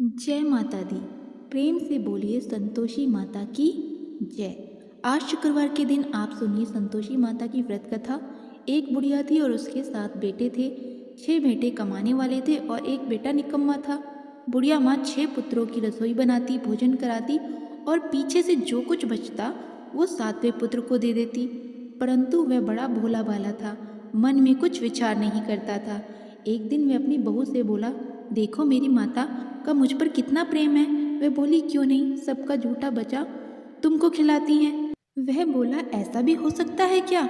जय माता दी। प्रेम से बोलिए संतोषी माता की जय। आज शुक्रवार के दिन आप सुनिए संतोषी माता की व्रत कथा। एक बुढ़िया थी और उसके 7 बेटे थे। 6 बेटे कमाने वाले थे और एक बेटा निकम्मा था। बुढ़िया माँ 6 पुत्रों की रसोई बनाती, भोजन कराती और पीछे से जो कुछ बचता वो 7वें पुत्र को दे देती। परंतु वह बड़ा भोला भाला था, मन में कुछ विचार नहीं करता था। एक दिन वह अपनी बहू से बोला, देखो मेरी माता का मुझ पर कितना प्रेम है। वह बोली, क्यों नहीं, सबका झूठा बचा तुमको खिलाती हैं। वह बोला, ऐसा भी हो सकता है क्या?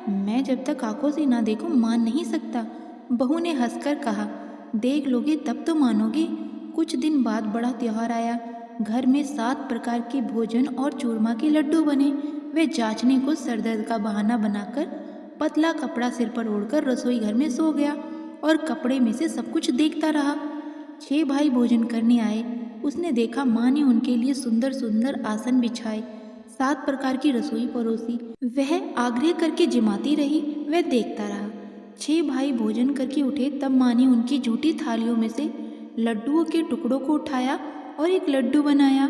मैं जब तक आंखों से ना देखूं मान नहीं सकता। बहू ने हंसकर कहा, देख लोगे तब तो मानोगे। कुछ दिन बाद बड़ा त्योहार आया। घर में 7 प्रकार के भोजन और चूरमा के लड्डू बने। वे जांचने को सर दर्द का बहाना बनाकर पतला कपड़ा सिर पर ओढ़कर रसोई घर में सो गया और कपड़े में से सब कुछ देखता रहा। 6 भाई भोजन करने आए। उसने देखा माँ ने उनके लिए सुंदर सुंदर आसन बिछाए, 7 प्रकार की रसोई परोसी। वह आग्रह करके जिमाती रही, वह देखता रहा। 6 भाई भोजन करके उठे तब माँ ने उनकी झूठी थालियों में से लड्डुओं के टुकड़ों को उठाया और एक लड्डू बनाया।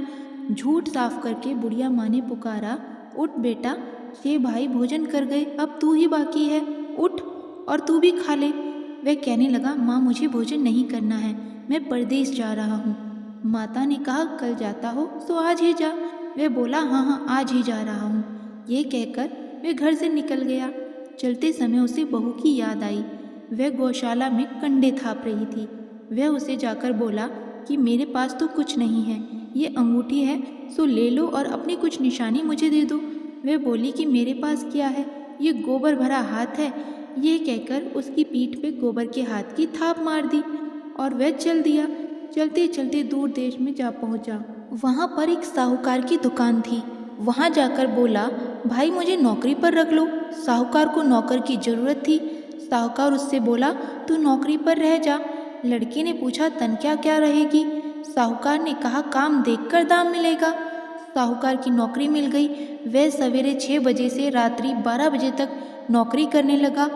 झूठ साफ करके बुढ़िया माँ ने पुकारा, उठ बेटा, 6 भाई भोजन कर गए, अब तू ही बाकी है, उठ और तू भी खा ले। वह कहने लगा, माँ मुझे भोजन नहीं करना है, मैं परदेश जा रहा हूँ। माता ने कहा, कल जाता हो तो आज ही जा। वह बोला, हाँ हाँ आज ही जा रहा हूँ। ये कहकर वह घर से निकल गया। चलते समय उसे बहू की याद आई। वह गौशाला में कंडे थाप रही थी। वह उसे जाकर बोला कि मेरे पास तो कुछ नहीं है, ये अंगूठी है सो ले लो और अपनी कुछ निशानी मुझे दे दो। वह बोली कि मेरे पास क्या है, ये गोबर भरा हाथ है। यह कहकर उसकी पीठ पे गोबर के हाथ की थाप मार दी और वह चल दिया। चलते चलते दूर देश में जा पहुंचा। वहां पर एक साहूकार की दुकान थी। वहां जाकर बोला, भाई मुझे नौकरी पर रख लो। साहूकार को नौकर की जरूरत थी। साहूकार उससे बोला, तू नौकरी पर रह जा। लड़की ने पूछा, तनख्वाह क्या रहेगी? साहूकार ने कहा, काम देखकर दाम मिलेगा। साहूकार की नौकरी मिल गई। वह सवेरे 6 बजे से रात्रि 12 बजे तक नौकरी करने लगा।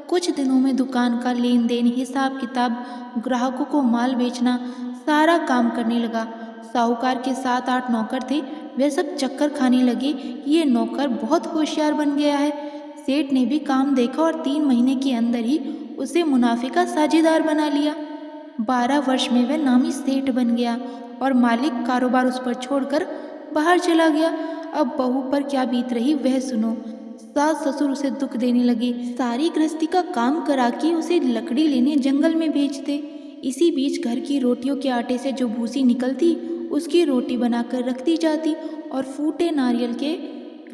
कुछ दिनों में दुकान का लेन देन, हिसाब किताब, ग्राहकों को माल बेचना, सारा काम करने लगा। साहूकार के 7-8 नौकर थे। वे सब चक्कर खाने लगे कि ये नौकर बहुत होशियार बन गया है। सेठ ने भी काम देखा और 3 महीने के अंदर ही उसे मुनाफे का साझेदार बना लिया। 12 वर्ष में वह नामी सेठ बन गया और मालिक कारोबार उस पर छोड़कर बाहर चला गया। अब बहू पर क्या बीत रही वह सुनो। सास ससुर उसे दुख देने लगे। सारी गृहस्थी का काम करा के उसे लकड़ी लेने जंगल में भेजते। इसी बीच घर की रोटियों के आटे से जो भूसी निकलती उसकी रोटी बनाकर रखती जाती और फूटे नारियल के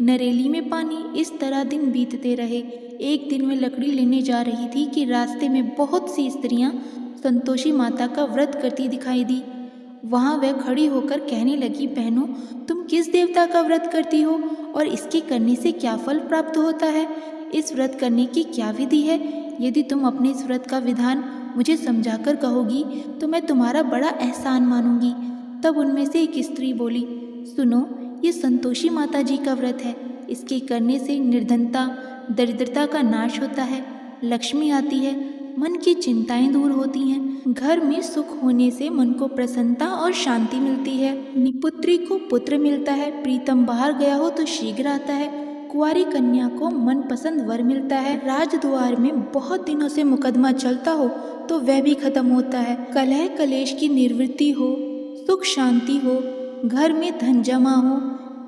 नरेली में पानी। इस तरह दिन बीतते रहे। एक दिन वह लकड़ी लेने जा रही थी कि रास्ते में बहुत सी स्त्रियां संतोषी माता का व्रत करती दिखाई दी। वहां वह खड़ी होकर कहने लगी, बहनों तुम किस देवता का व्रत करती हो और इसके करने से क्या फल प्राप्त होता है? इस व्रत करने की क्या विधि है? यदि तुम अपने इस व्रत का विधान मुझे समझाकर कहोगी तो मैं तुम्हारा बड़ा एहसान मानूंगी। तब उनमें से एक स्त्री बोली, सुनो, ये संतोषी माता जी का व्रत है। इसके करने से निर्धनता, दरिद्रता का नाश होता है, लक्ष्मी आती है, मन की चिंताएं दूर होती हैं, घर में सुख होने से मन को प्रसन्नता और शांति मिलती है, निपुत्री को पुत्र मिलता है, प्रीतम बाहर गया हो तो शीघ्र आता है, कुंवारी कन्या को मनपसंद वर मिलता है, राजद्वार में बहुत दिनों से मुकदमा चलता हो तो वह भी खत्म होता है, कलह कलेश की निवृत्ति हो, सुख शांति हो, घर में धन जमा हो,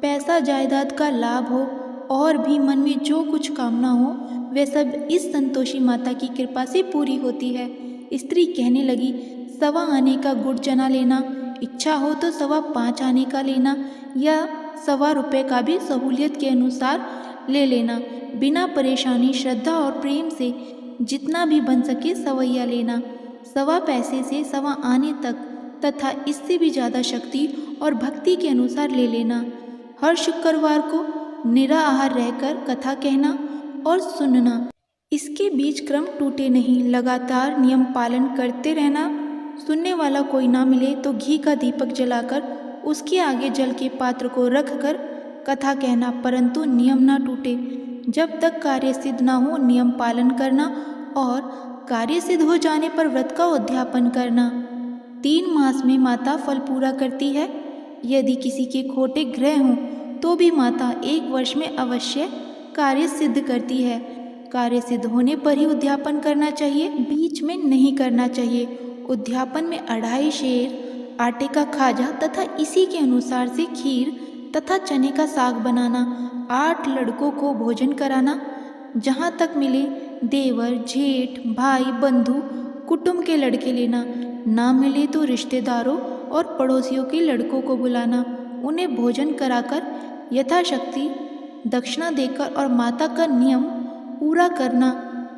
पैसा जायदाद का लाभ हो और भी मन में जो कुछ कामना हो वह सब इस संतोषी माता की कृपा से पूरी होती है। स्त्री कहने लगी, 1.25 आने का गुड़ चना लेना, इच्छा हो तो 5.25 आने का लेना या 1.25 रुपये का भी सहूलियत के अनुसार ले लेना। बिना परेशानी, श्रद्धा और प्रेम से जितना भी बन सके सवैया लेना। 1.25 पैसे से 1.25 आने तक तथा इससे भी ज़्यादा शक्ति और भक्ति के अनुसार ले लेना। हर शुक्रवार को निराहार रहकर कथा कहना और सुनना। इसके बीच क्रम टूटे नहीं, लगातार नियम पालन करते रहना। सुनने वाला कोई ना मिले तो घी का दीपक जलाकर उसके आगे जल के पात्र को रखकर कथा कहना, परंतु नियम ना टूटे। जब तक कार्य सिद्ध ना हो नियम पालन करना और कार्य सिद्ध हो जाने पर व्रत का उद्यापन करना। 3 मास में माता फल पूरा करती है। यदि किसी के खोटे ग्रह हों तो भी माता 1 वर्ष में अवश्य कार्य सिद्ध करती है। कार्य सिद्ध होने पर ही उद्यापन करना चाहिए, बीच में नहीं करना चाहिए। उद्यापन में 2.5 शेर आटे का खाजा तथा इसी के अनुसार से खीर तथा चने का साग बनाना, 8 लड़कों को भोजन कराना, जहाँ तक मिले देवर, जेठ, भाई, बंधु, कुटुंब के लड़के लेना, ना मिले तो रिश्तेदारों और पड़ोसियों के लड़कों को बुलाना, उन्हें भोजन कराकर यथाशक्ति दक्षिणा देकर और माता का नियम पूरा करना।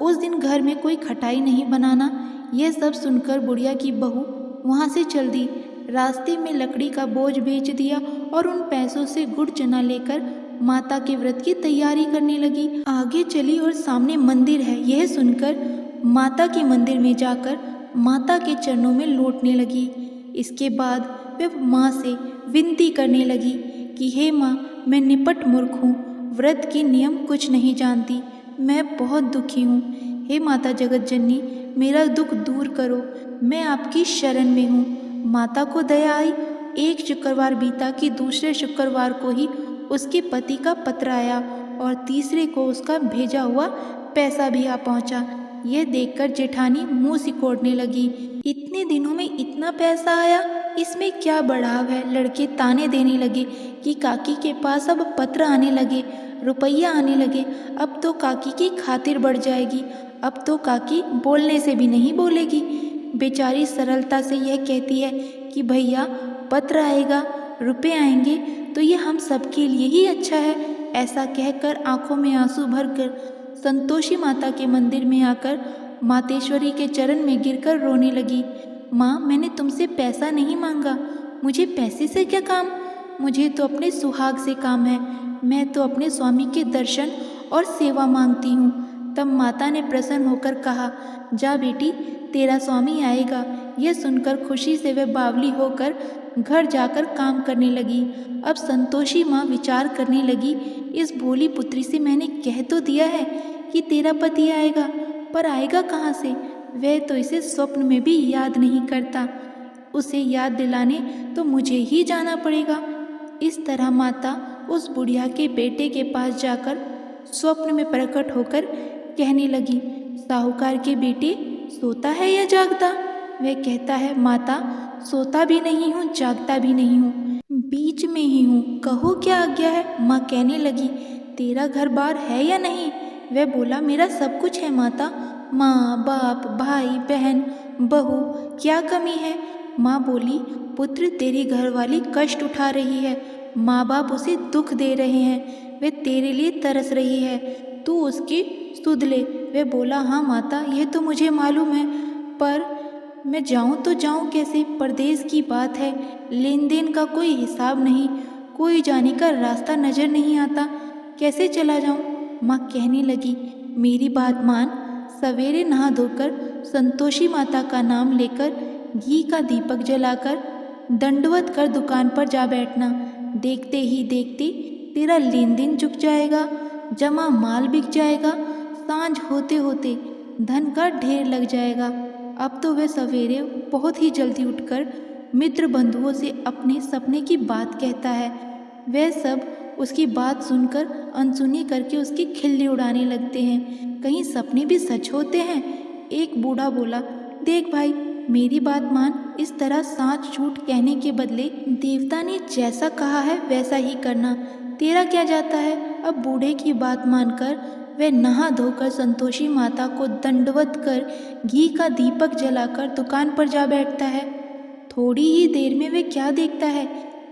उस दिन घर में कोई खटाई नहीं बनाना। यह सब सुनकर बुढ़िया की बहू वहाँ से चल दी। रास्ते में लकड़ी का बोझ बेच दिया और उन पैसों से गुड़ चना लेकर माता के व्रत की तैयारी करने लगी। आगे चली और सामने मंदिर है, यह सुनकर माता के मंदिर में जाकर माता के चरणों में लौटने लगी। इसके बाद वह माँ से विनती करने लगी कि हे माँ, मैं निपट मूर्ख हूँ, व्रत के नियम कुछ नहीं जानती, मैं बहुत दुखी हूँ। हे माता जगत जननी, मेरा दुख दूर करो, मैं आपकी शरण में हूँ। माता को दया आई। एक शुक्रवार बीता कि दूसरे शुक्रवार को ही उसके पति का पत्र आया और तीसरे को उसका भेजा हुआ पैसा भी आ पहुँचा। यह देखकर जेठानी मुंह सिकोड़ने लगी। इतने दिनों में इतना पैसा आया, इसमें क्या बढ़ाव है। लड़के ताने देने लगे कि काकी के पास अब पत्र आने लगे, रुपया आने लगे, अब तो काकी की खातिर बढ़ जाएगी, अब तो काकी बोलने से भी नहीं बोलेगी। बेचारी सरलता से यह कहती है कि भैया पत्र आएगा, रुपए आएंगे तो ये हम सबके लिए ही अच्छा है। ऐसा कहकर आंखों में आंसू भरकर संतोषी माता के मंदिर में आकर मातेश्वरी के चरण में गिरकर रोने लगी। माँ, मैंने तुमसे पैसा नहीं मांगा, मुझे पैसे से क्या काम, मुझे तो अपने सुहाग से काम है, मैं तो अपने स्वामी के दर्शन और सेवा मांगती हूँ। तब माता ने प्रसन्न होकर कहा, जा बेटी, तेरा स्वामी आएगा। यह सुनकर खुशी से वह बावली होकर घर जाकर काम करने लगी। अब संतोषी माँ विचार करने लगी, इस भोली पुत्री से मैंने कह तो दिया है कि तेरा पति आएगा, पर आएगा कहाँ से, वह तो इसे स्वप्न में भी याद नहीं करता, उसे याद दिलाने तो मुझे ही जाना पड़ेगा। इस तरह माता उस बुढ़िया के बेटे के पास जाकर स्वप्न में प्रकट होकर कहने लगी, साहूकार के बेटे, सोता है या जागता? वह कहता है, माता, सोता भी नहीं हूँ, जागता भी नहीं हूँ, बीच में ही हूँ, कहो क्या आज्ञा है। माँ कहने लगी, तेरा घर बार है या नहीं? वह बोला, मेरा सब कुछ है माता, माँ, बाप, भाई, बहन, बहू, क्या कमी है? माँ बोली, पुत्र, तेरी घरवाली कष्ट उठा रही है, माँ बाप उसे दुख दे रहे हैं, वे तेरे लिए तरस रही है, तू उसकी सुध ले। वह बोला, हाँ माता, यह तो मुझे मालूम है, पर मैं जाऊँ तो जाऊँ कैसे? परदेश की बात है, लेन देन का कोई हिसाब नहीं, कोई जाने का रास्ता नज़र नहीं आता, कैसे चला जाऊँ? माँ कहने लगी, मेरी बात मान, सवेरे नहा धोकर संतोषी माता का नाम लेकर घी का दीपक जलाकर दंडवत कर दुकान पर जा बैठना। देखते ही देखते तेरा लेन देन चुक जाएगा, जमा माल बिक जाएगा, सांझ होते होते धन का ढेर लग जाएगा। अब तो वह सवेरे बहुत ही जल्दी उठकर मित्र बंधुओं से अपने सपने की बात कहता है। वह सब उसकी बात सुनकर अनसुनी करके उसकी खिल्ली उड़ाने लगते हैं। कहीं सपने भी सच होते हैं? एक बूढ़ा बोला, देख भाई, मेरी बात मान, इस तरह साच झूठ कहने के बदले देवता ने जैसा कहा है वैसा ही करना, तेरा क्या जाता है। अब बूढ़े की बात मानकर वह नहा धोकर संतोषी माता को दंडवत कर घी का दीपक जलाकर दुकान पर जा बैठता है। थोड़ी ही देर में वह क्या देखता है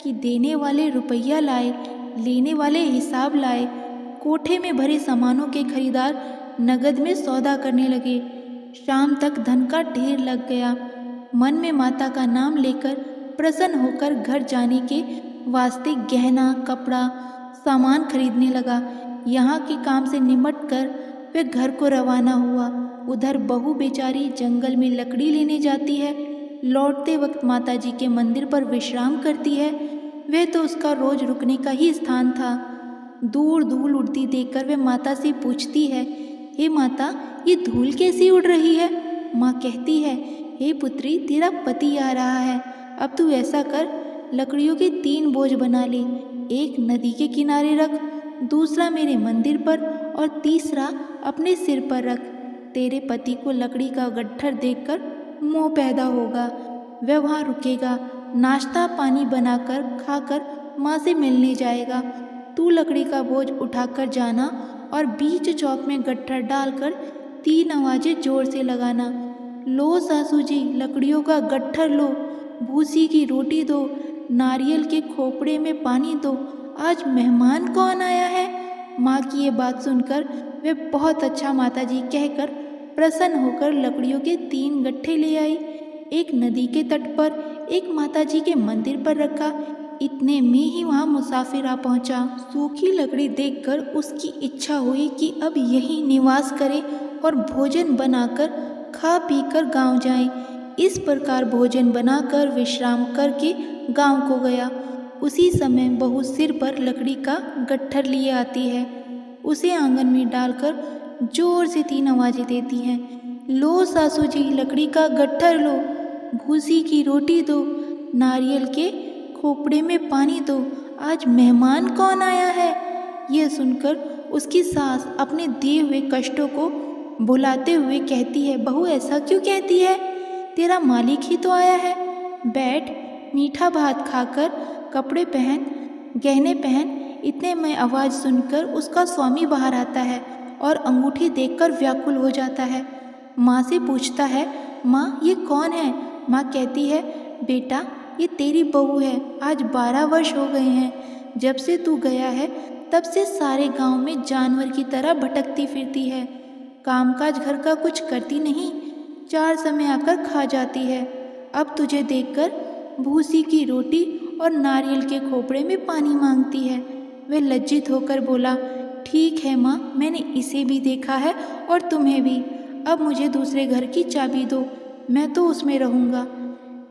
कि देने वाले रुपया लाए, लेने वाले हिसाब लाए, कोठे में भरे सामानों के खरीदार नगद में सौदा करने लगे। शाम तक धन का ढेर लग गया। मन में माता का नाम लेकर प्रसन्न होकर घर जाने के वास्ते गहना, कपड़ा, सामान खरीदने लगा। यहाँ के काम से निमट कर वह घर को रवाना हुआ। उधर बहू बेचारी जंगल में लकड़ी लेने जाती है, लौटते वक्त माताजी के मंदिर पर विश्राम करती है। वह तो उसका रोज रुकने का ही स्थान था। दूर धूल उड़ती देखकर वह माता से पूछती है, हे माता, ये धूल कैसी उड़ रही है? माँ कहती है, हे पुत्री, तेरा पति आ रहा है। अब तू ऐसा कर, लकड़ियों के 3 बोझ बना ले। एक नदी के किनारे रख, दूसरा मेरे मंदिर पर और तीसरा अपने सिर पर रख। तेरे पति को लकड़ी का गट्ठर देखकर मोह पैदा होगा। वह वहाँ रुकेगा, नाश्ता पानी बनाकर खाकर माँ से मिलने जाएगा। तू लकड़ी का बोझ उठाकर जाना और बीच चौक में गट्ठर डालकर 3 आवाज़ें जोर से लगाना। लो सासू जी, लकड़ियों का गट्ठर लो, भूसी की रोटी दो, नारियल के खोपड़े में पानी दो, आज मेहमान कौन आया है। माँ की ये बात सुनकर वे बहुत अच्छा माताजी कहकर प्रसन्न होकर लकड़ियों के 3 गट्ठे ले आई। एक नदी के तट पर, एक माताजी के मंदिर पर रखा। इतने में ही वहाँ मुसाफिर आ पहुँचा। सूखी लकड़ी देखकर उसकी इच्छा हुई कि अब यहीं निवास करे और भोजन बनाकर खा पी कर गाँव जाए। इस प्रकार भोजन बनाकर विश्राम करके गाँव को गया। उसी समय बहू सिर पर लकड़ी का गट्ठर लिए आती है। उसे आंगन में डालकर जोर से 3 आवाज़ें देती हैं। लो सासू जी, लकड़ी का गट्ठर लो, भूसी की रोटी दो, नारियल के खोपड़े में पानी दो, आज मेहमान कौन आया है। यह सुनकर उसकी सास अपने दिए हुए कष्टों को भुलाते हुए कहती है, बहू ऐसा क्यों कहती है, तेरा मालिक ही तो आया है। बैठ, मीठा भात खाकर कपड़े पहन, गहने पहन। इतने में आवाज़ सुनकर उसका स्वामी बाहर आता है और अंगूठी देखकर व्याकुल हो जाता है। माँ से पूछता है, माँ ये कौन है। माँ कहती है, बेटा ये तेरी बहू है, आज 12 वर्ष हो गए हैं। जब से तू गया है तब से सारे गांव में जानवर की तरह भटकती फिरती है। कामकाज घर का कुछ करती नहीं, 4 समय आकर खा जाती है। अब तुझे देखकर भूसी की रोटी और नारियल के खोपड़े में पानी मांगती है। वह लज्जित होकर बोला, ठीक है माँ, मैंने इसे भी देखा है और तुम्हें भी। अब मुझे दूसरे घर की चाबी दो, मैं तो उसमें रहूँगा।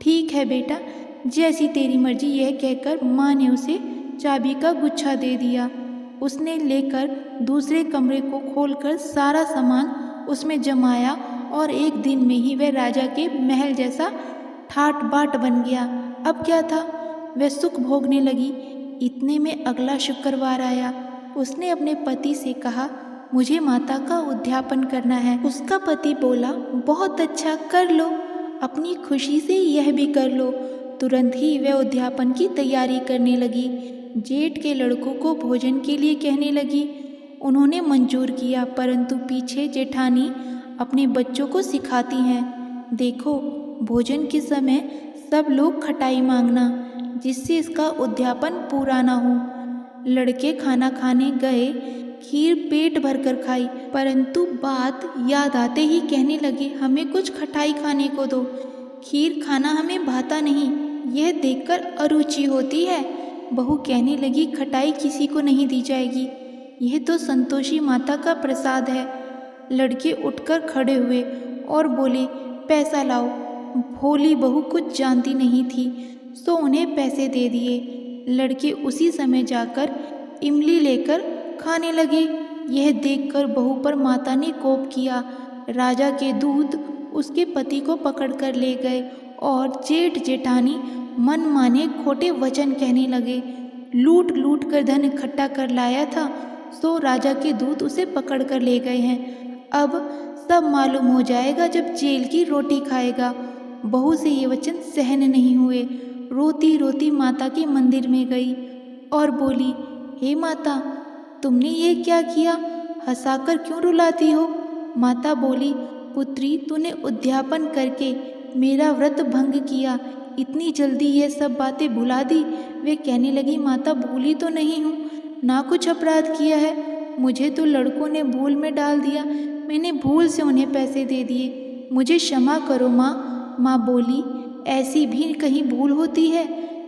ठीक है बेटा, जैसी तेरी मर्जी। यह कहकर माँ ने उसे चाबी का गुच्छा दे दिया। उसने लेकर दूसरे कमरे को खोलकर सारा सामान उसमें जमाया और एक दिन में ही वह राजा के महल जैसा ठाट बाट बन गया। अब क्या था, वह सुख भोगने लगी। इतने में अगला शुक्रवार आया। उसने अपने पति से कहा, मुझे माता का उद्यापन करना है। उसका पति बोला, बहुत अच्छा, कर लो, अपनी खुशी से यह भी कर लो। तुरंत ही वह उद्यापन की तैयारी करने लगी। जेठ के लड़कों को भोजन के लिए कहने लगी। उन्होंने मंजूर किया, परंतु पीछे जेठानी अपने बच्चों को सिखाती हैं, देखो भोजन के समय सब लोग खटाई मांगना, जिससे इसका उद्यापन पूरा ना हो। लड़के खाना खाने गए, खीर पेट भरकर खाई, परंतु बात याद आते ही कहने लगे, हमें कुछ खटाई खाने को दो, खीर खाना हमें भाता नहीं, यह देखकर अरुचि होती है। बहू कहने लगी, खटाई किसी को नहीं दी जाएगी, यह तो संतोषी माता का प्रसाद है। लड़के उठकर खड़े हुए और बोले, पैसा लाओ। भोली बहू कुछ जानती नहीं थी, सो उन्हें पैसे दे दिए। लड़के उसी समय जाकर इमली लेकर खाने लगे। यह देखकर बहू पर माता ने कोप किया। राजा के दूत उसके पति को पकड़कर ले गए और जेठ जेठानी मन माने खोटे वचन कहने लगे। लूट लूट कर धन इकट्ठा कर लाया था, सो राजा के दूत उसे पकड़ कर ले गए हैं। अब सब मालूम हो जाएगा जब जेल की रोटी खाएगा। बहू से ये वचन सहन नहीं हुए। रोती रोती माता के मंदिर में गई और बोली, हे माता, तुमने ये क्या किया, हंसाकर क्यों रुलाती हो। माता बोली, पुत्री, तूने उद्यापन करके मेरा व्रत भंग किया, इतनी जल्दी ये सब बातें भुला दी। वे कहने लगी, माता भूली तो नहीं हूँ, ना कुछ अपराध किया है, मुझे तो लड़कों ने भूल में डाल दिया, मैंने भूल से उन्हें पैसे दे दिए, मुझे क्षमा करो माँ। माँ बोली, ऐसी भी कहीं भूल होती है।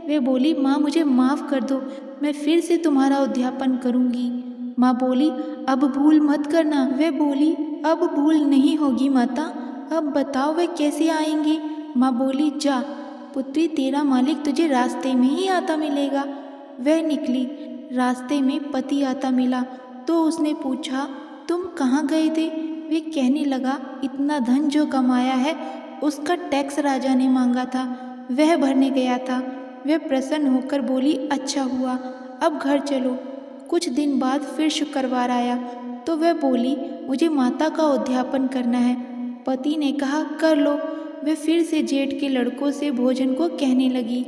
वे बोली, माँ मुझे माफ़ कर दो, मैं फिर से तुम्हारा उद्यापन करूँगी। माँ बोली, अब भूल मत करना। वे बोली, अब भूल नहीं होगी माता, अब बताओ वे कैसे आएंगे। माँ बोली, जा पुत्री, तेरा मालिक तुझे रास्ते में ही आता मिलेगा। वह निकली, रास्ते में पति आता मिला तो उसने पूछा, तुम कहाँ गए थे। वे कहने लगा, इतना धन जो कमाया है उसका टैक्स राजा ने मांगा था, वह भरने गया था। वह प्रसन्न होकर बोली, अच्छा हुआ, अब घर चलो। कुछ दिन बाद फिर शुक्रवार आया तो वह बोली, मुझे माता का उद्यापन करना है। पति ने कहा, कर लो। वह फिर से जेठ के लड़कों से भोजन को कहने लगी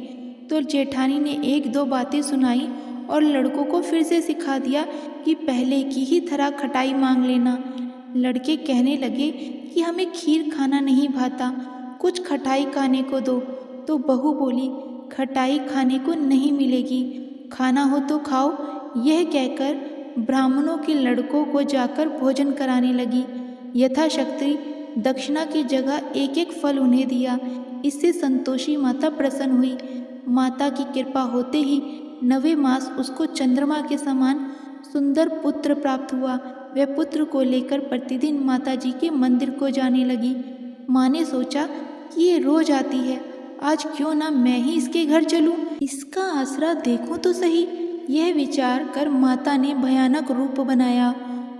तो जेठानी ने एक दो बातें सुनाई और लड़कों को फिर से सिखा दिया कि पहले की ही तरह खटाई मांग लेना। लड़के कहने लगे कि हमें खीर खाना नहीं भाता, कुछ खटाई खाने को दो। तो बहू बोली, खटाई खाने को नहीं मिलेगी, खाना हो तो खाओ। यह कहकर ब्राह्मणों के लड़कों को जाकर भोजन कराने लगी। यथाशक्ति दक्षिणा की जगह एक एक फल उन्हें दिया। इससे संतोषी माता प्रसन्न हुई। माता की कृपा होते ही 9वें मास उसको चंद्रमा के समान सुंदर पुत्र प्राप्त हुआ। वह पुत्र को लेकर प्रतिदिन माता जी के मंदिर को जाने लगी। माँ ने सोचा कि ये रोज आती है, आज क्यों ना मैं ही इसके घर चलूं, इसका आसरा देखूं तो सही। यह विचार कर माता ने भयानक रूप बनाया।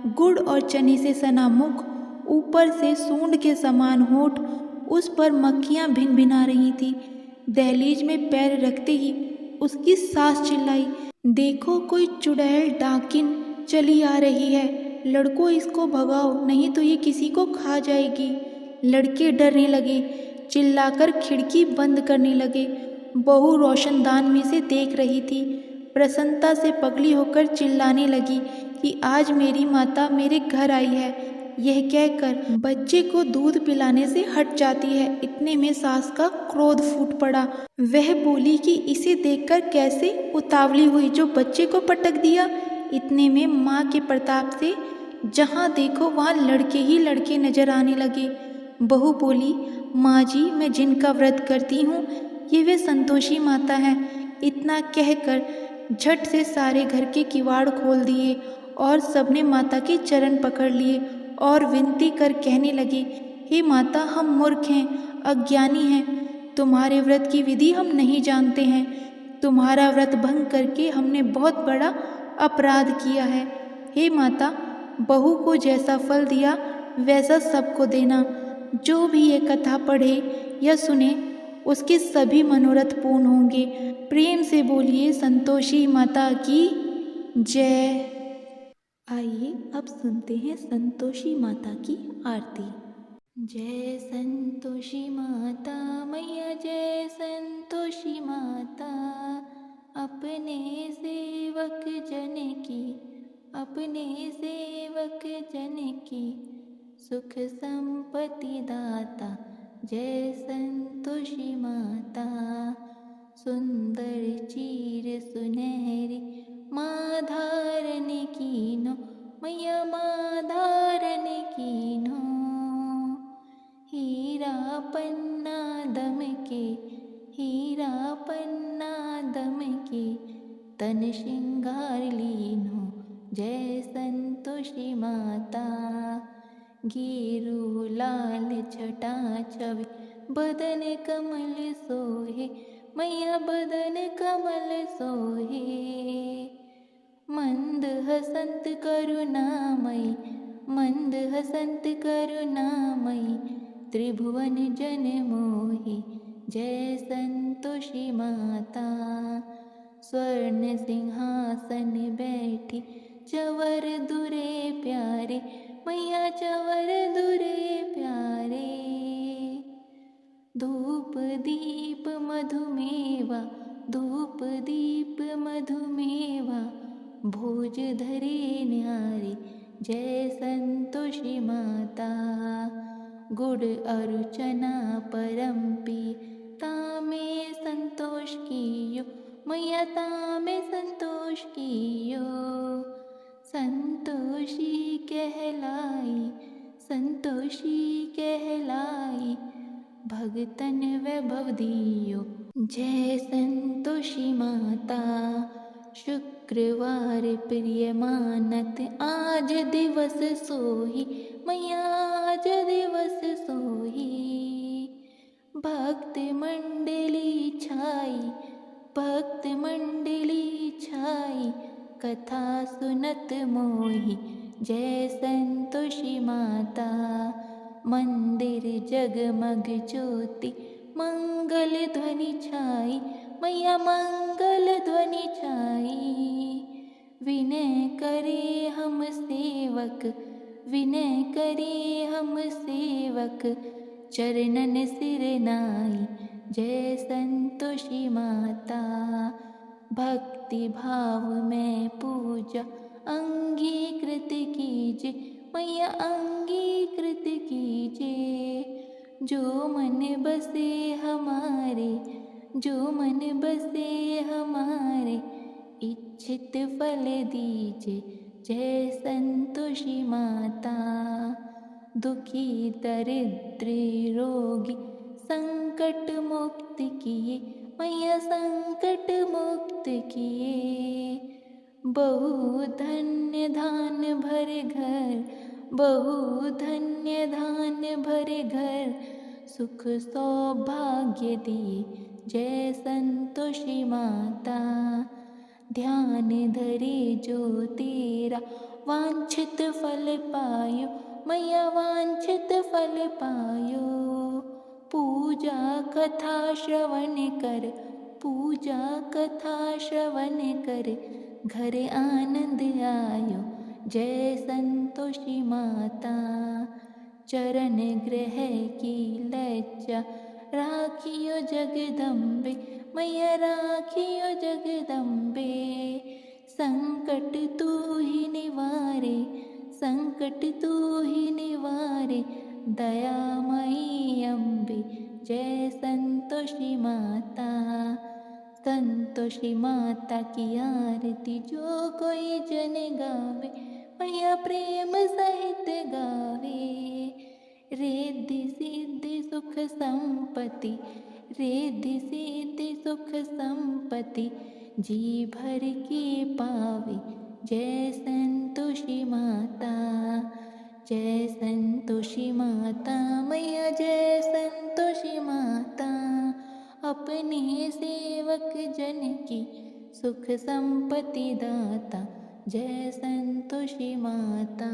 गुड़ और चने से सना मुख, ऊपर से सूंड के समान होठ, उस पर मक्खियां भिन भिना रही थी। दहलीज में पैर रखते ही उसकी सास चिल्लाई, देखो कोई चुड़ैल डाकिन चली आ रही है, लड़कों इसको भगाओ, नहीं तो ये किसी को खा जाएगी। लड़के डरने लगे, चिल्लाकर खिड़की बंद करने लगे। बहू रोशनदान में से देख रही थी, प्रसन्नता से पगली होकर चिल्लाने लगी कि आज मेरी माता मेरे घर आई है। यह कहकर बच्चे को दूध पिलाने से हट जाती है। इतने में सास का क्रोध फूट पड़ा। वह बोली कि इसे देखकर कैसे उतावली हुई जो बच्चे को पटक दिया। इतने में माँ के प्रताप से जहाँ देखो वहाँ लड़के ही लड़के नजर आने लगे। बहू बोली, माँ जी, मैं जिनका व्रत करती हूँ ये वे संतोषी माता हैं। इतना कहकर झट से सारे घर के किवाड़ खोल दिए और सबने माता के चरण पकड़ लिए और विनती कर कहने लगे, हे माता, हम मूर्ख हैं, अज्ञानी हैं, तुम्हारे व्रत की विधि हम नहीं जानते हैं। तुम्हारा व्रत भंग करके हमने बहुत बड़ा अपराध किया है। हे माता, बहू को जैसा फल दिया वैसा सबको देना। जो भी ये कथा पढ़े या सुने उसके सभी मनोरथ पूर्ण होंगे। प्रेम से बोलिए संतोषी माता की जय। आइए अब सुनते हैं संतोषी माता की आरती। जय संतोषी माता मैया, जय संतोषी माता, अपने सेवक जन की, अपने सेवक जन की सुख संपत्ति दाता। जय संतोषी माता, सुंदर चीर सुनहरी माँ धारण कीनो, मैया माँ धारण कीनो। हीरा पन्ना दम के, हीरा पन्ना दम के, तन श्रृंगार लीनो। जय संतोषी माता, घेरू लाल छटा छवि, बदन कमल सोहे, मैया बदन कमल सोहे। मंद हसंत करुणामयी, मंद हसंत करुणामयी, त्रिभुवन जन मोहि। जय संतोषी माता, स्वर्ण सिंहासन बैठी, चवर दुरे प्यारे, मैया चवर दुरे प्यारे। धूप दीप मधुमेवा, धूप दीप मधुमेवा, भोज धरे न्यारे। जय संतोषी माता, गुड़ अरुचना परम्पी, तामे संतोष कियो, मैया तामे संतोष कियो। संतोषी कहलाई, संतोषी कहलाई, भगतन वैभव दियो। जय संतोषी माता, शुक्रवार प्रिय मानत, आज दिवस सोही, मैया आज दिवस सोही। भक्त मंडली छाई, भक्त मंडली छाई, कथा सुनत मोही। जय संतोषी माता, मंदिर जगमग ज्योति मंगल ध्वनि छाई, मैया मंगल ध्वनि छाई। विनय करे हम सेवक, विनय करे हम सेवक, चरणन सिर नाई, जय संतोषी माता। भक्ति भाव में पूजा अंगीकृत कीजिए, मैया अंगीकृत कीजिए। जो मन बसे हमारे, जो मन बसे हमारे, इच्छित फल दीजिए, जय संतोषी माता। दुखी दरिद्र रोगी संकट मुक्त किए, मैया संकट मुक्त किए। बहु धन्य धान भरे घर, बहु धन्य धान भरे घर, सुख सौभाग्य दिए, जय संतोषी माता। ध्यान धरे जो तेरा वांछित फल पायो, मैया वांछित फल पायो। पूजा कथा श्रवण कर, पूजा कथा श्रवण कर, घर आनंद आयो, जय संतोषी माता। चरण ग्रह की लज्जा राखियो जगदम्बे, मैया राखियो जगदम्बे। संकट तू ही निवारे, संकट तू ही निवारे, दयामयी अम्बे, जय संतोषी माता। संतोषी माता की आरती जो कोई जन गावे, मैया प्रेम सहित गावे। रिद्धि सिद्धि सुख संपत्ति, रिद्धि सिद्धि सुख संपत्ति, जी भर के पावे, जय संतोषी माता। जय संतोषी माता, मैया जय संतोषी माता। अपने सेवक जन की सुख संपत्ति दाता, जय संतोषी माता।